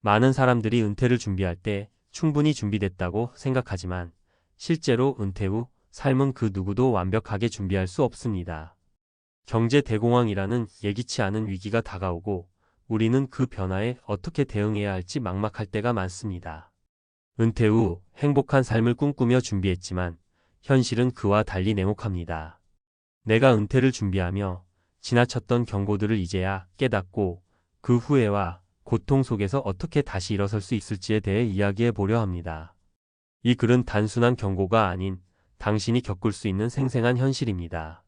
많은 사람들이 은퇴를 준비할 때 충분히 준비됐다고 생각하지만 실제로 은퇴 후 삶은 그 누구도 완벽하게 준비할 수 없습니다. 경제 대공황이라는 예기치 않은 위기가 다가오고 우리는 그 변화에 어떻게 대응해야 할지 막막할 때가 많습니다. 은퇴 후 행복한 삶을 꿈꾸며 준비했지만 현실은 그와 달리 냉혹합니다. 내가 은퇴를 준비하며 지나쳤던 경고들을 이제야 깨닫고 그 후회와 고통 속에서 어떻게 다시 일어설 수 있을지에 대해 이야기해 보려 합니다. 이 글은 단순한 경고가 아닌 당신이 겪을 수 있는 생생한 현실입니다.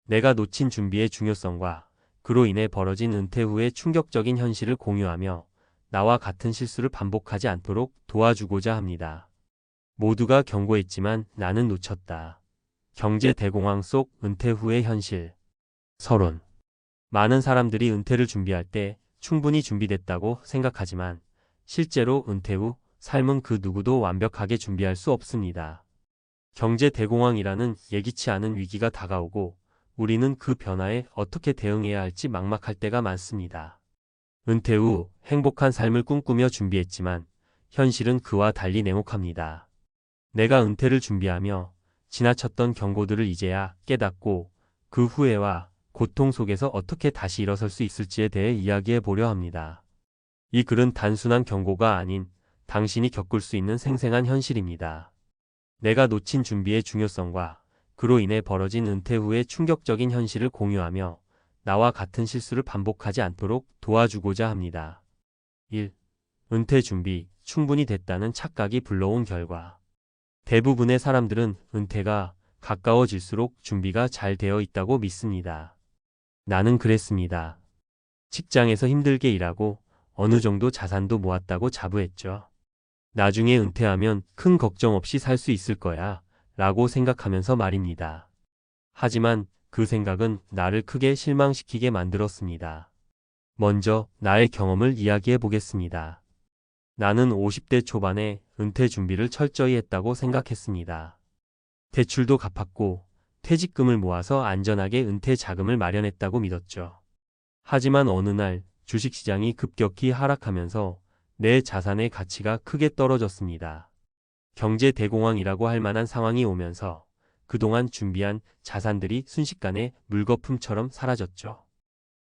내가 놓친 준비의 중요성과 그로 인해 벌어진 은퇴 후의 충격적인 현실을 공유하며 나와 같은 실수를 반복하지 않도록 도와주고자 합니다. 모두가 경고했지만 나는 놓쳤다. 경제 대공황 속 은퇴 후의 현실. 서론. 많은 사람들이 은퇴를 준비할 때 충분히 준비됐다고 생각하지만 실제로 은퇴 후 삶은 그 누구도 완벽하게 준비할 수 없습니다. 경제 대공황이라는 예기치 않은 위기가 다가오고 우리는 그 변화에 어떻게 대응해야 할지 막막할 때가 많습니다. 은퇴 후 행복한 삶을 꿈꾸며 준비했지만 현실은 그와 달리 냉혹합니다. 내가 은퇴를 준비하며 지나쳤던 경고들을 이제야 깨닫고 그 후회와 고통 속에서 어떻게 다시 일어설 수 있을지에 대해 이야기해 보려 합니다. 이 글은 단순한 경고가 아닌 당신이 겪을 수 있는 생생한 현실입니다. 내가 놓친 준비의 중요성과 그로 인해 벌어진 은퇴 후의 충격적인 현실을 공유하며 나와 같은 실수를 반복하지 않도록 도와주고자 합니다. 1. 은퇴 준비 충분히 됐다는 착각이 불러온 결과. 대부분의 사람들은 은퇴가 가까워질수록 준비가 잘 되어 있다고 믿습니다. 나는 그랬습니다. 직장에서 힘들게 일하고 어느 정도 자산도 모았다고 자부했죠. 나중에 은퇴하면 큰 걱정 없이 살 수 있을 거야 라고 생각하면서 말입니다. 하지만 그 생각은 나를 크게 실망시키게 만들었습니다. 먼저 나의 경험을 이야기해 보겠습니다. 나는 50대 초반에 은퇴 준비를 철저히 했다고 생각했습니다. 대출도 갚았고 퇴직금을 모아서 안전하게 은퇴 자금을 마련했다고 믿었죠. 하지만 어느 날 주식시장이 급격히 하락하면서 내 자산의 가치가 크게 떨어졌습니다. 경제 대공황이라고 할 만한 상황이 오면서 그동안 준비한 자산들이 순식간에 물거품처럼 사라졌죠.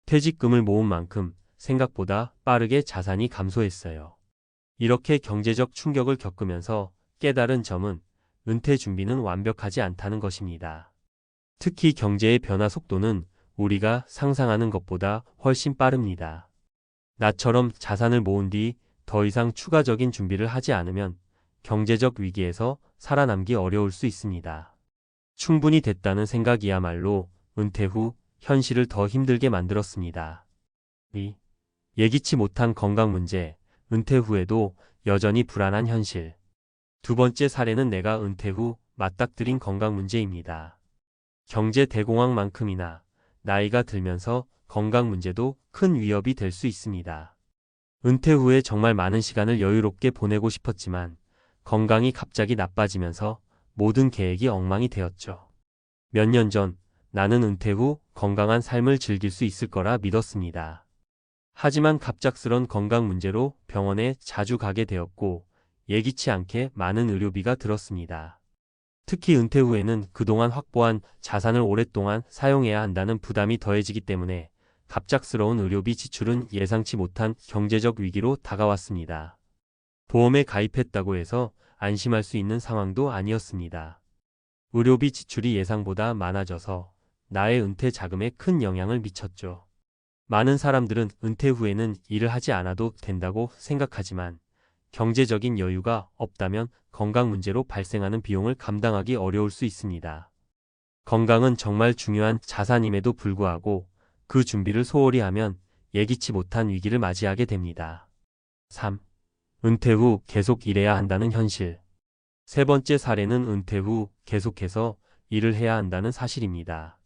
퇴직금을 모은 만큼 생각보다 빠르게 자산이 감소했어요. 이렇게 경제적 충격을 겪으면서 깨달은 점은 은퇴 준비는 완벽하지 않다는 것입니다. 특히 경제의 변화 속도는 우리가 상상하는 것보다 훨씬 빠릅니다. 나처럼 자산을 모은 뒤 더 이상 추가적인 준비를 하지 않으면 경제적 위기에서 살아남기 어려울 수 있습니다. 충분히 됐다는 생각이야말로 은퇴 후 현실을 더 힘들게 만들었습니다. 2. 예기치 못한 건강 문제, 은퇴 후에도 여전히 불안한 현실. 두 번째 사례는 내가 은퇴 후 맞닥뜨린 건강 문제입니다. 경제 대공황만큼이나 나이가 들면서 건강 문제도 큰 위협이 될 수 있습니다. 은퇴 후에 정말 많은 시간을 여유롭게 보내고 싶었지만 건강이 갑자기 나빠지면서 모든 계획이 엉망이 되었죠. 몇 년 전 나는 은퇴 후 건강한 삶을 즐길 수 있을 거라 믿었습니다. 하지만 갑작스런 건강 문제로 병원에 자주 가게 되었고 예기치 않게 많은 의료비가 들었습니다. 특히 은퇴 후에는 그동안 확보한 자산을 오랫동안 사용해야 한다는 부담이 더해지기 때문에 갑작스러운 의료비 지출은 예상치 못한 경제적 위기로 다가왔습니다. 보험에 가입했다고 해서 안심할 수 있는 상황도 아니었습니다. 의료비 지출이 예상보다 많아져서 나의 은퇴 자금에 큰 영향을 미쳤죠. 많은 사람들은 은퇴 후에는 일을 하지 않아도 된다고 생각하지만 경제적인 여유가 없다면 건강 문제로 발생하는 비용을 감당하기 어려울 수 있습니다. 건강은 정말 중요한 자산임에도 불구하고 그 준비를 소홀히 하면 예기치 못한 위기를 맞이하게 됩니다. 3. 은퇴 후 계속 일해야 한다는 현실. 세 번째 사례는 은퇴 후 계속해서 일을 해야 한다는 사실입니다.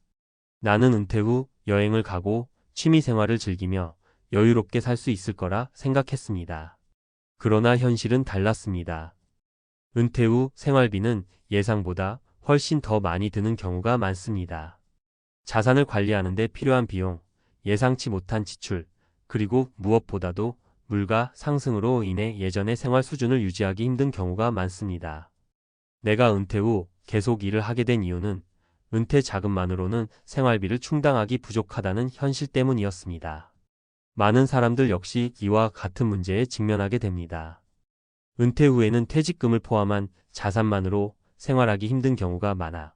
나는 은퇴 후 여행을 가고 취미 생활을 즐기며 여유롭게 살 수 있을 거라 생각했습니다. 그러나 현실은 달랐습니다. 은퇴 후 생활비는 예상보다 훨씬 더 많이 드는 경우가 많습니다. 자산을 관리하는 데 필요한 비용, 예상치 못한 지출, 그리고 무엇보다도 물가 상승으로 인해 예전의 생활 수준을 유지하기 힘든 경우가 많습니다. 내가 은퇴 후 계속 일을 하게 된 이유는 은퇴 자금만으로는 생활비를 충당하기 부족하다는 현실 때문이었습니다. 많은 사람들 역시 이와 같은 문제에 직면하게 됩니다. 은퇴 후에는 퇴직금을 포함한 자산만으로 생활하기 힘든 경우가 많아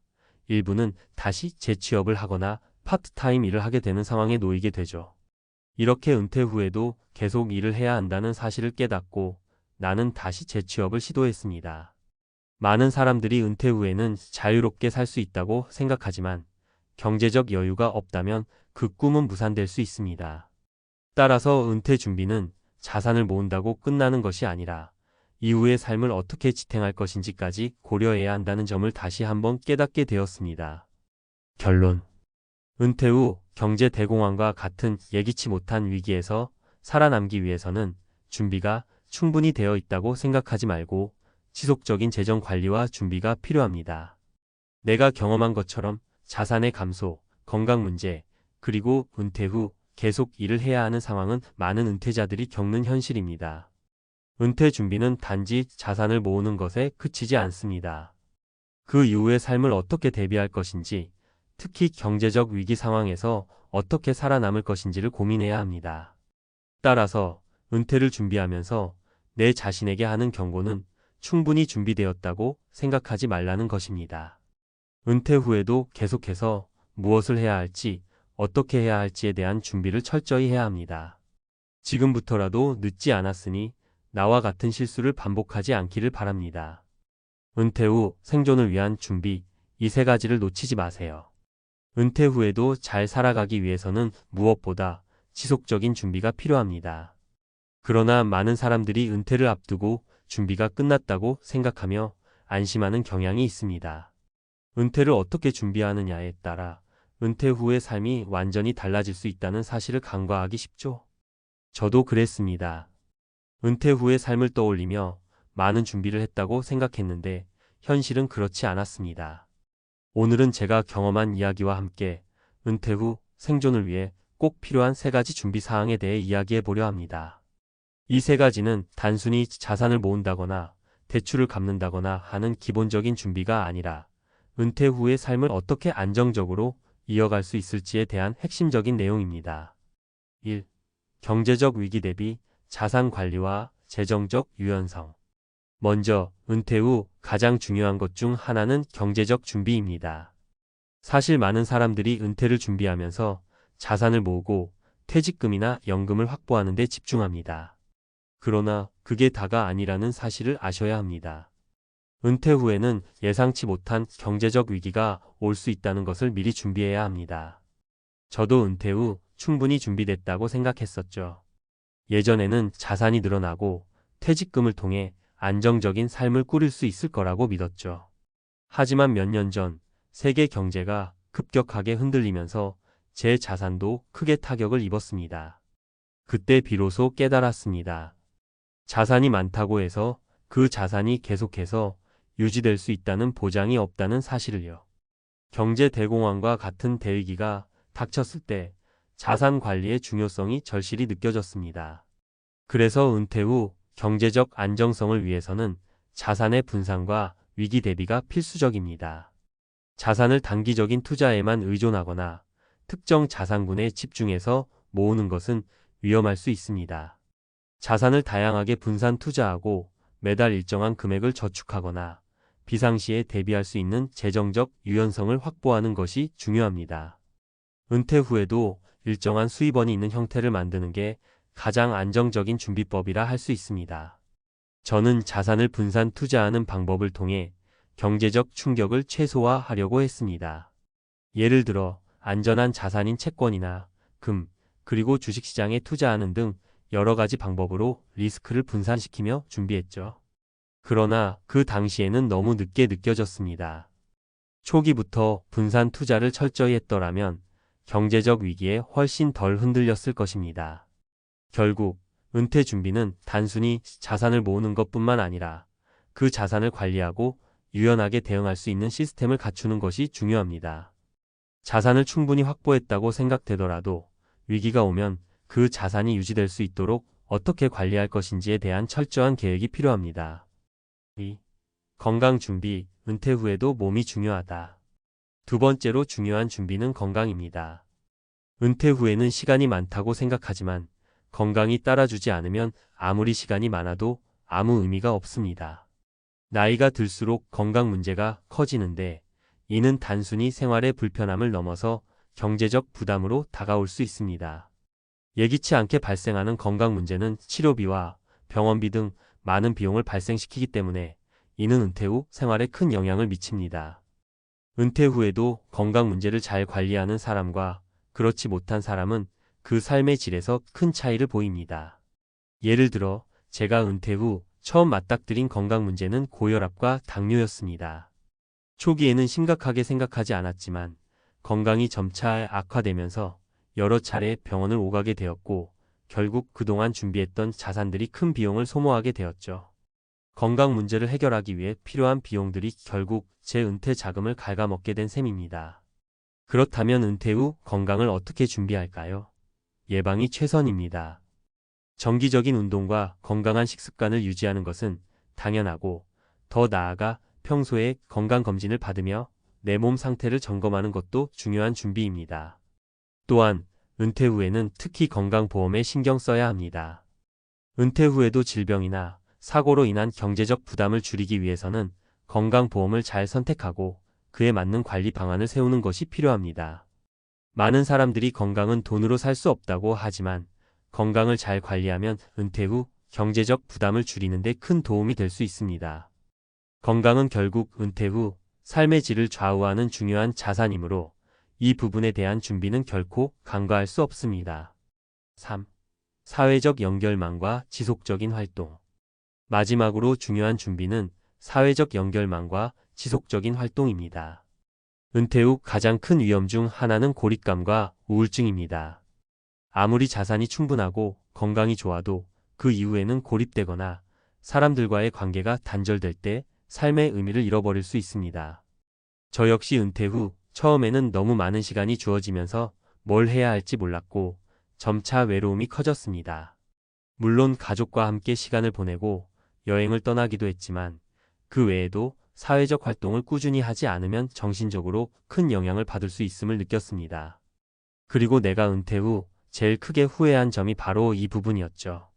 일부는 다시 재취업을 하거나 파트타임 일을 하게 되는 상황에 놓이게 되죠. 이렇게 은퇴 후에도 계속 일을 해야 한다는 사실을 깨닫고 나는 다시 재취업을 시도했습니다. 많은 사람들이 은퇴 후에는 자유롭게 살 수 있다고 생각하지만 경제적 여유가 없다면 그 꿈은 무산될 수 있습니다. 따라서 은퇴 준비는 자산을 모은다고 끝나는 것이 아니라 이후의 삶을 어떻게 지탱할 것인지까지 고려해야 한다는 점을 다시 한번 깨닫게 되었습니다. 결론. 은퇴 후 경제 대공황과 같은 예기치 못한 위기에서 살아남기 위해서는 준비가 충분히 되어 있다고 생각하지 말고 지속적인 재정 관리와 준비가 필요합니다. 내가 경험한 것처럼 자산의 감소, 건강 문제, 그리고 은퇴 후 계속 일을 해야 하는 상황은 많은 은퇴자들이 겪는 현실입니다. 은퇴 준비는 단지 자산을 모으는 것에 그치지 않습니다. 그 이후의 삶을 어떻게 대비할 것인지, 특히 경제적 위기 상황에서 어떻게 살아남을 것인지를 고민해야 합니다. 따라서 은퇴를 준비하면서 내 자신에게 하는 경고는 충분히 준비되었다고 생각하지 말라는 것입니다. 은퇴 후에도 계속해서 무엇을 해야 할지, 어떻게 해야 할지에 대한 준비를 철저히 해야 합니다. 지금부터라도 늦지 않았으니 나와 같은 실수를 반복하지 않기를 바랍니다. 은퇴 후 생존을 위한 준비, 이 세 가지를 놓치지 마세요. 은퇴 후에도 잘 살아가기 위해서는 무엇보다 지속적인 준비가 필요합니다. 그러나 많은 사람들이 은퇴를 앞두고 준비가 끝났다고 생각하며 안심하는 경향이 있습니다. 은퇴를 어떻게 준비하느냐에 따라 은퇴 후의 삶이 완전히 달라질 수 있다는 사실을 간과하기 쉽죠. 저도 그랬습니다. 은퇴 후의 삶을 떠올리며 많은 준비를 했다고 생각했는데 현실은 그렇지 않았습니다. 오늘은 제가 경험한 이야기와 함께 은퇴 후 생존을 위해 꼭 필요한 세 가지 준비 사항에 대해 이야기해 보려 합니다. 이 세 가지는 단순히 자산을 모은다거나 대출을 갚는다거나 하는 기본적인 준비가 아니라 은퇴 후의 삶을 어떻게 안정적으로 이어갈 수 있을지에 대한 핵심적인 내용입니다. 1. 경제적 위기 대비 자산 관리와 재정적 유연성. 먼저 은퇴 후 가장 중요한 것 중 하나는 경제적 준비입니다. 사실 많은 사람들이 은퇴를 준비하면서 자산을 모으고 퇴직금이나 연금을 확보하는 데 집중합니다. 그러나 그게 다가 아니라는 사실을 아셔야 합니다. 은퇴 후에는 예상치 못한 경제적 위기가 올 수 있다는 것을 미리 준비해야 합니다. 저도 은퇴 후 충분히 준비됐다고 생각했었죠. 예전에는 자산이 늘어나고 퇴직금을 통해 안정적인 삶을 꾸릴 수 있을 거라고 믿었죠. 하지만 몇 년 전 세계 경제가 급격하게 흔들리면서 제 자산도 크게 타격을 입었습니다. 그때 비로소 깨달았습니다. 자산이 많다고 해서 그 자산이 계속해서 유지될 수 있다는 보장이 없다는 사실을요. 경제 대공황과 같은 대위기가 닥쳤을 때 자산 관리의 중요성이 절실히 느껴졌습니다. 그래서 은퇴 후 경제적 안정성을 위해서는 자산의 분산과 위기 대비가 필수적입니다. 자산을 단기적인 투자에만 의존하거나 특정 자산군에 집중해서 모으는 것은 위험할 수 있습니다. 자산을 다양하게 분산 투자하고 매달 일정한 금액을 저축하거나 비상시에 대비할 수 있는 재정적 유연성을 확보하는 것이 중요합니다. 은퇴 후에도 일정한 수입원이 있는 형태를 만드는 게 가장 안정적인 준비법이라 할 수 있습니다. 저는 자산을 분산 투자하는 방법을 통해 경제적 충격을 최소화하려고 했습니다. 예를 들어 안전한 자산인 채권이나 금, 그리고 주식시장에 투자하는 등 여러 가지 방법으로 리스크를 분산시키며 준비했죠. 그러나 그 당시에는 너무 늦게 느껴졌습니다. 초기부터 분산 투자를 철저히 했더라면 경제적 위기에 훨씬 덜 흔들렸을 것입니다. 결국 은퇴 준비는 단순히 자산을 모으는 것뿐만 아니라 그 자산을 관리하고 유연하게 대응할 수 있는 시스템을 갖추는 것이 중요합니다. 자산을 충분히 확보했다고 생각되더라도 위기가 오면 그 자산이 유지될 수 있도록 어떻게 관리할 것인지에 대한 철저한 계획이 필요합니다. 2. 건강 준비, 은퇴 후에도 몸이 중요하다. 두 번째로 중요한 준비는 건강입니다. 은퇴 후에는 시간이 많다고 생각하지만 건강이 따라주지 않으면 아무리 시간이 많아도 아무 의미가 없습니다. 나이가 들수록 건강 문제가 커지는데 이는 단순히 생활의 불편함을 넘어서 경제적 부담으로 다가올 수 있습니다. 예기치 않게 발생하는 건강 문제는 치료비와 병원비 등 많은 비용을 발생시키기 때문에 이는 은퇴 후 생활에 큰 영향을 미칩니다. 은퇴 후에도 건강 문제를 잘 관리하는 사람과 그렇지 못한 사람은 그 삶의 질에서 큰 차이를 보입니다. 예를 들어 제가 은퇴 후 처음 맞닥뜨린 건강 문제는 고혈압과 당뇨였습니다. 초기에는 심각하게 생각하지 않았지만 건강이 점차 악화되면서 여러 차례 병원을 오가게 되었고 결국 그동안 준비했던 자산들이 큰 비용을 소모하게 되었죠. 건강 문제를 해결하기 위해 필요한 비용들이 결국 제 은퇴 자금을 갉아먹게 된 셈입니다. 그렇다면 은퇴 후 건강을 어떻게 준비할까요? 예방이 최선입니다. 정기적인 운동과 건강한 식습관을 유지하는 것은 당연하고 더 나아가 평소에 건강검진을 받으며 내 몸 상태를 점검하는 것도 중요한 준비입니다. 또한 은퇴 후에는 특히 건강보험에 신경 써야 합니다. 은퇴 후에도 질병이나 사고로 인한 경제적 부담을 줄이기 위해서는 건강보험을 잘 선택하고 그에 맞는 관리 방안을 세우는 것이 필요합니다. 많은 사람들이 건강은 돈으로 살 수 없다고 하지만 건강을 잘 관리하면 은퇴 후 경제적 부담을 줄이는 데 큰 도움이 될 수 있습니다. 건강은 결국 은퇴 후 삶의 질을 좌우하는 중요한 자산이므로 이 부분에 대한 준비는 결코 간과할 수 없습니다. 3. 사회적 연결망과 지속적인 활동. 마지막으로 중요한 준비는 사회적 연결망과 지속적인 활동입니다. 은퇴 후 가장 큰 위험 중 하나는 고립감과 우울증입니다. 아무리 자산이 충분하고 건강이 좋아도 그 이후에는 고립되거나 사람들과의 관계가 단절될 때 삶의 의미를 잃어버릴 수 있습니다. 저 역시 은퇴 후 처음에는 너무 많은 시간이 주어지면서 뭘 해야 할지 몰랐고 점차 외로움이 커졌습니다. 물론 가족과 함께 시간을 보내고 여행을 떠나기도 했지만 그 외에도 사회적 활동을 꾸준히 하지 않으면 정신적으로 큰 영향을 받을 수 있음을 느꼈습니다. 그리고 내가 은퇴 후 제일 크게 후회한 점이 바로 이 부분이었죠.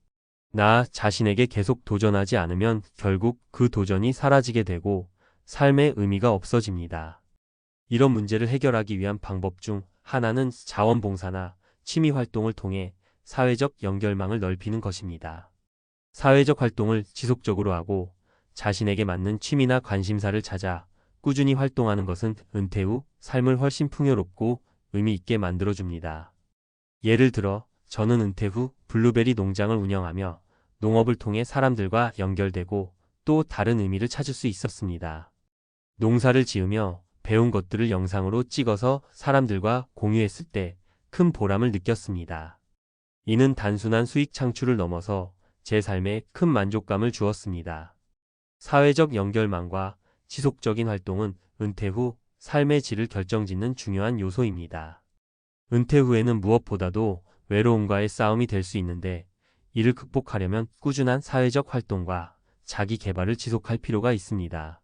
나 자신에게 계속 도전하지 않으면 결국 그 도전이 사라지게 되고 삶의 의미가 없어집니다. 이런 문제를 해결하기 위한 방법 중 하나는 자원봉사나 취미 활동을 통해 사회적 연결망을 넓히는 것입니다. 사회적 활동을 지속적으로 하고 자신에게 맞는 취미나 관심사를 찾아 꾸준히 활동하는 것은 은퇴 후 삶을 훨씬 풍요롭고 의미 있게 만들어줍니다. 예를 들어 저는 은퇴 후 블루베리 농장을 운영하며 농업을 통해 사람들과 연결되고 또 다른 의미를 찾을 수 있었습니다. 농사를 지으며 배운 것들을 영상으로 찍어서 사람들과 공유했을 때 큰 보람을 느꼈습니다. 이는 단순한 수익 창출을 넘어서 제 삶에 큰 만족감을 주었습니다. 사회적 연결망과 지속적인 활동은 은퇴 후 삶의 질을 결정짓는 중요한 요소입니다. 은퇴 후에는 무엇보다도 외로움과의 싸움이 될 수 있는데 이를 극복하려면 꾸준한 사회적 활동과 자기 개발을 지속할 필요가 있습니다.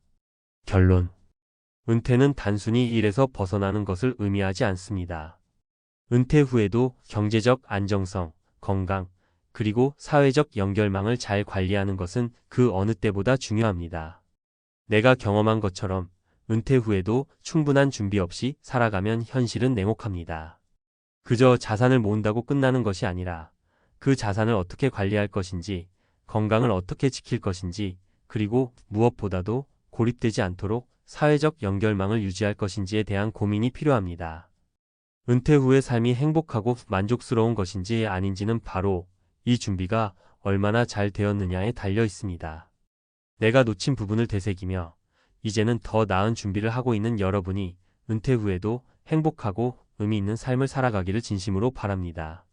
결론. 은퇴는 단순히 일에서 벗어나는 것을 의미하지 않습니다. 은퇴 후에도 경제적 안정성, 건강, 그리고 사회적 연결망을 잘 관리하는 것은 그 어느 때보다 중요합니다. 내가 경험한 것처럼 은퇴 후에도 충분한 준비 없이 살아가면 현실은 냉혹합니다. 그저 자산을 모은다고 끝나는 것이 아니라 그 자산을 어떻게 관리할 것인지, 건강을 어떻게 지킬 것인지, 그리고 무엇보다도 고립되지 않도록 사회적 연결망을 유지할 것인지에 대한 고민이 필요합니다. 은퇴 후의 삶이 행복하고 만족스러운 것인지 아닌지는 바로 이 준비가 얼마나 잘 되었느냐에 달려 있습니다. 내가 놓친 부분을 되새기며 이제는 더 나은 준비를 하고 있는 여러분이 은퇴 후에도 행복하고 의미 있는 삶을 살아가기를 진심으로 바랍니다.